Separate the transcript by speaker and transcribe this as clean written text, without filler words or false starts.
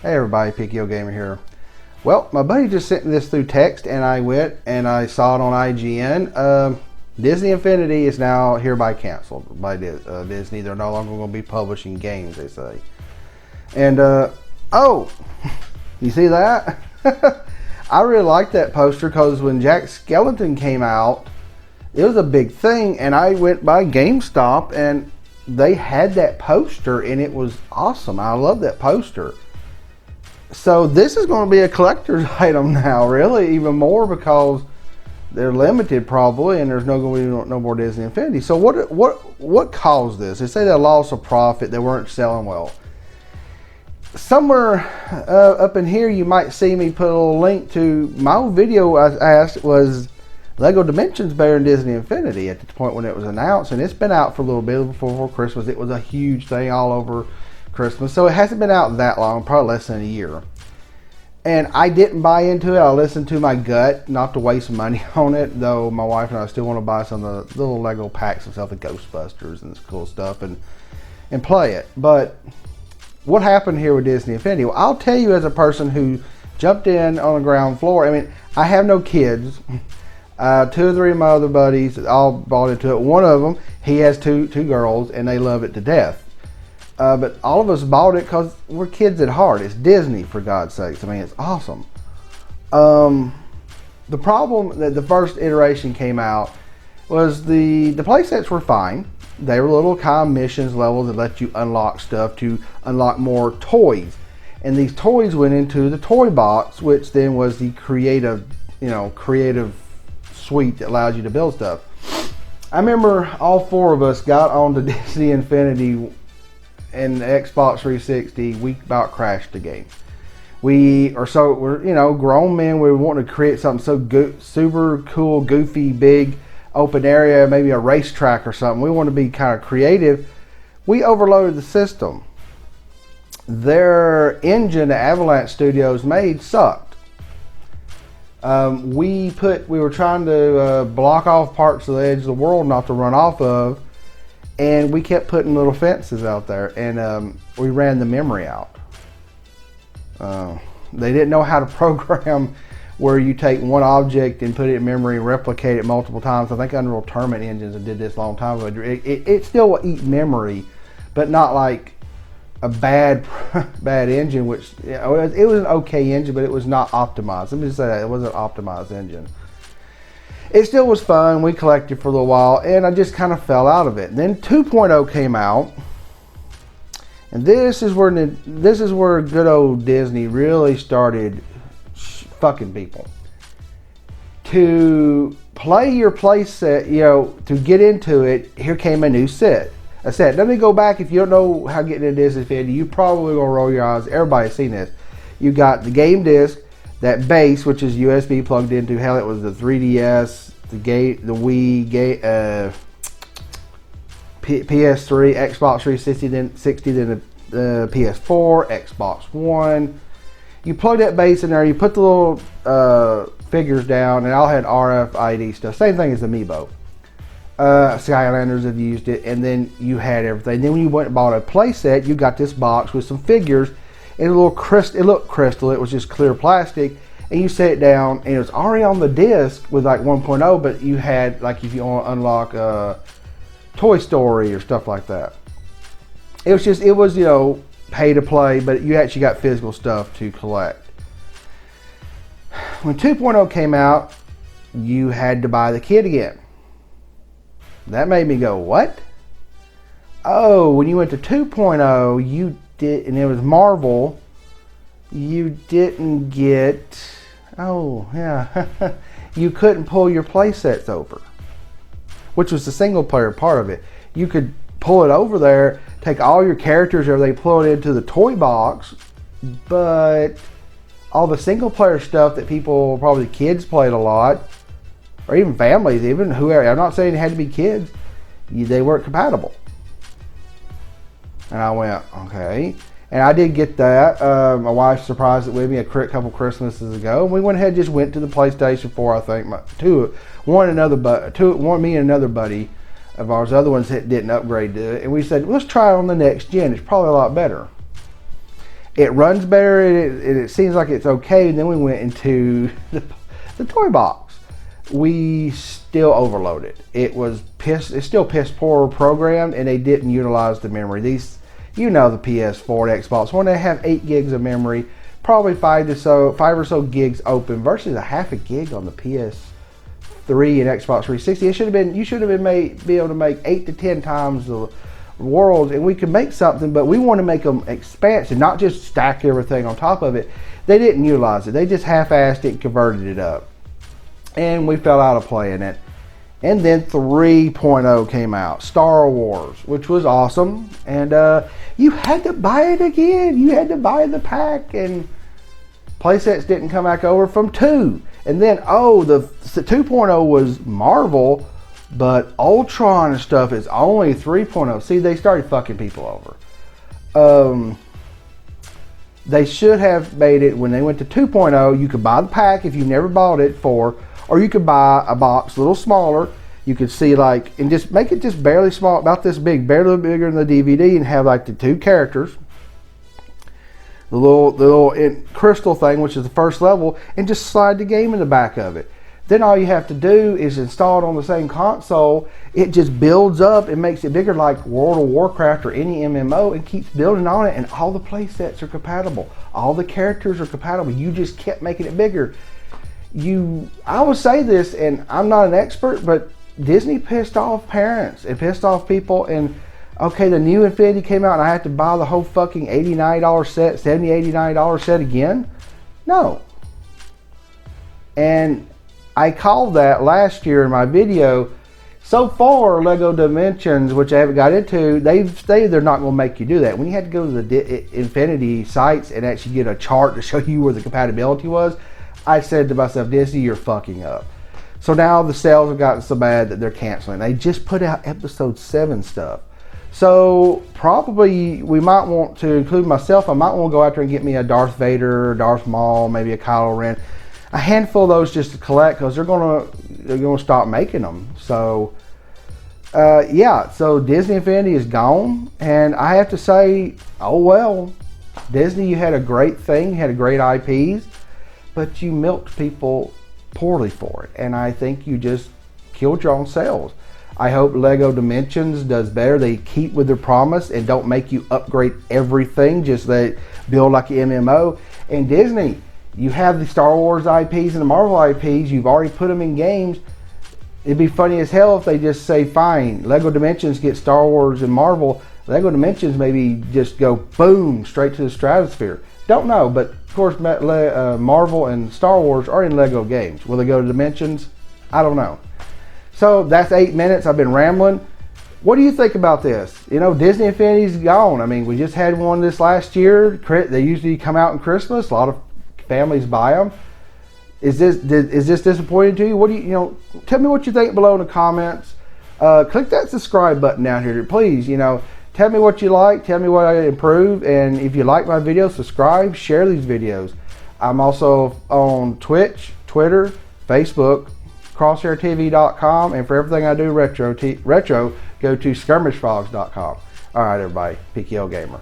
Speaker 1: Hey everybody, Pikio Gamer here. Well, my buddy just sent me this through text, and I went and I saw it on IGN. Disney Infinity is now hereby canceled by Disney. They're no longer going to be publishing games, they say. And, oh, you see that? I really liked that poster because when Jack Skellington came out, it was a big thing, and I went by GameStop and they had that poster and it was awesome. I love that poster. So this is going to be a collector's item now, really, even more because they're limited probably, and there's no going to be no more Disney Infinity. So what caused this? They say they lost a profit, they weren't selling well. Somewhere up in here, you might see me put a little link to my old video. I asked, was Lego Dimensions better than Disney Infinity at the point when it was announced? And it's been out for a little bit before Christmas. It was a huge thing all over Christmas, so it hasn't been out that long, probably less than a year. And I didn't buy into it. I listened to my gut not to waste money on it, though my wife and I still want to buy some of the little Lego packs and stuff, the Ghostbusters and this cool stuff, and play it. But what happened here with Disney Infinity? Well, I'll tell you, as a person who jumped in on the ground floor, I mean, I have no kids. 2 or 3 of my other buddies all bought into it. One of them, he has two girls, and they love it to death. But all of us bought it because we're kids at heart. It's Disney, for God's sakes. I mean, it's awesome. The problem that the first iteration came out was the play sets were fine. They were little kind of missions levels that let you unlock stuff to unlock more toys. And these toys went into the toy box, which then was the creative suite that allows you to build stuff. I remember all 4 of us got onto Disney Infinity and the Xbox 360, we about crashed the game. We're grown men. We wanting to create something so super cool, goofy, big, open area, maybe a racetrack or something. We want to be kind of creative. We overloaded the system. Their engine that Avalanche Studios made sucked. We were trying to block off parts of the edge of the world not to run off of. And we kept putting little fences out there, and we ran the memory out. They didn't know how to program where you take one object and put it in memory and replicate it multiple times. I think Unreal Tournament engines did this a long time ago. It still will eat memory, but not like a bad engine, which it was an okay engine, but it was not optimized. Let me just say that. It wasn't an optimized engine. It still was fun. We collected for a little while, and I just kind of fell out of it. And then 2.0 came out, and this is where good old Disney really started fucking people. To play your play set, to get into it, here came a new set. A set. Let me go back. If you don't know how to get into Disney Infinity, you probably gonna roll your eyes. Everybody's seen this. You got the game disc. That base, which is USB plugged into, hell, it was the 3DS, the Wii, PS3, Xbox 360, then the PS4, Xbox One. You plug that base in there, you put the little figures down, and all had RFID stuff. Same thing as Amiibo. Skylanders have used it, and then you had everything. Then when you went and bought a playset, you got this box with some figures. And it looked crystal. It was just clear plastic, and you set it down, and it was already on the disc with like 1.0. But you had, like, if you want to unlock Toy Story or stuff like that, it was pay to play, but you actually got physical stuff to collect. When 2.0 came out, you had to buy the kit again. That made me go, what? Oh, when you went to 2.0, you did, and it was Marvel, you didn't get, you couldn't pull your play sets over, which was the single player part of it. You could pull it over there, take all your characters, or they pull it into the toy box, but all the single player stuff that people, probably kids, played a lot, or even families, even whoever, I'm not saying it had to be kids, they weren't compatible. And I went, okay. And I did get that. My wife surprised it with me a couple Christmases ago. And we went ahead and just went to the PlayStation 4, I think. Me and another buddy of ours. The other ones didn't upgrade to it. And we said, let's try it on the next gen. It's probably a lot better. it runs better, and it seems like it's okay. And then we went into the toy box. We still overloaded. It's still piss poor programmed, and they didn't utilize the memory. The PS4 and Xbox, when they have 8 gigs of memory, probably 5 or so gigs open versus a half a gig on the PS3 and Xbox 360. You should have been able to make 8 to 10 times the worlds, and we could make something, but we want to make them expansive, not just stack everything on top of it. They didn't utilize it. They just half-assed it and converted it up, and we fell out of playing it. And then 3.0 came out, Star Wars, which was awesome, and you had to buy it again. You had to buy the pack, and playsets didn't come back over from 2. And then, the 2.0 was Marvel, but Ultron and stuff is only 3.0. See, they started fucking people over. They should have made it when they went to 2.0. You could buy the pack if you never bought it or you could buy a box a little smaller. You could see and just make it just barely small, about this big, barely bigger than the DVD, and have the 2 characters. The little crystal thing, which is the first level, and just slide the game in the back of it. Then all you have to do is install it on the same console. It just builds up and makes it bigger, like World of Warcraft or any MMO, and keeps building on it, and all the play sets are compatible. All the characters are compatible. You just kept making it bigger. I would say this, and I'm not an expert, but Disney pissed off parents and pissed off people, and okay, the new Infinity came out and I had to buy the whole fucking $89 set, $70, $89 set again? No. And I called that last year in my video. So far, LEGO Dimensions, which I haven't got into, they've stated they're not going to make you do that. When you had to go to the Infinity sites and actually get a chart to show you where the compatibility was, I said to myself, Disney, you're fucking up. So now the sales have gotten so bad that they're canceling. They just put out episode 7 stuff. So probably we might want to include myself. I might want to go out there and get me a Darth Vader, Darth Maul, maybe a Kylo Ren, a handful of those just to collect, because they're gonna stop making them. So so Disney Infinity is gone, and I have to say, oh well, Disney, you had a great thing, you had a great IPs, but you milked people poorly for it, and I think you just killed your own sales. I hope LEGO Dimensions does better. They keep with their promise and don't make you upgrade everything, just they build like an MMO. And Disney, you have the Star Wars IPs and the Marvel IPs, you've already put them in games. It'd be funny as hell if they just say, fine, LEGO Dimensions get Star Wars and Marvel. LEGO Dimensions maybe just go boom, straight to the stratosphere. Don't know, but of course Marvel and Star Wars are in LEGO games. Will they go to Dimensions? I don't know. So that's 8 minutes. I've been rambling. What do you think about this? Disney Infinity's gone. I mean, we just had one this last year. They usually come out in Christmas. A lot of families buy them. Is this disappointing to you? What do you tell me what you think below in the comments. Click that subscribe button down here, please. Tell me what you like. Tell me what I improve. And if you like my videos, subscribe, share these videos. I'm also on Twitch, Twitter, Facebook, CrosshairTV.com, and for everything I do retro, go to SkirmishFrogs.com. All right, everybody, PKO Gamer.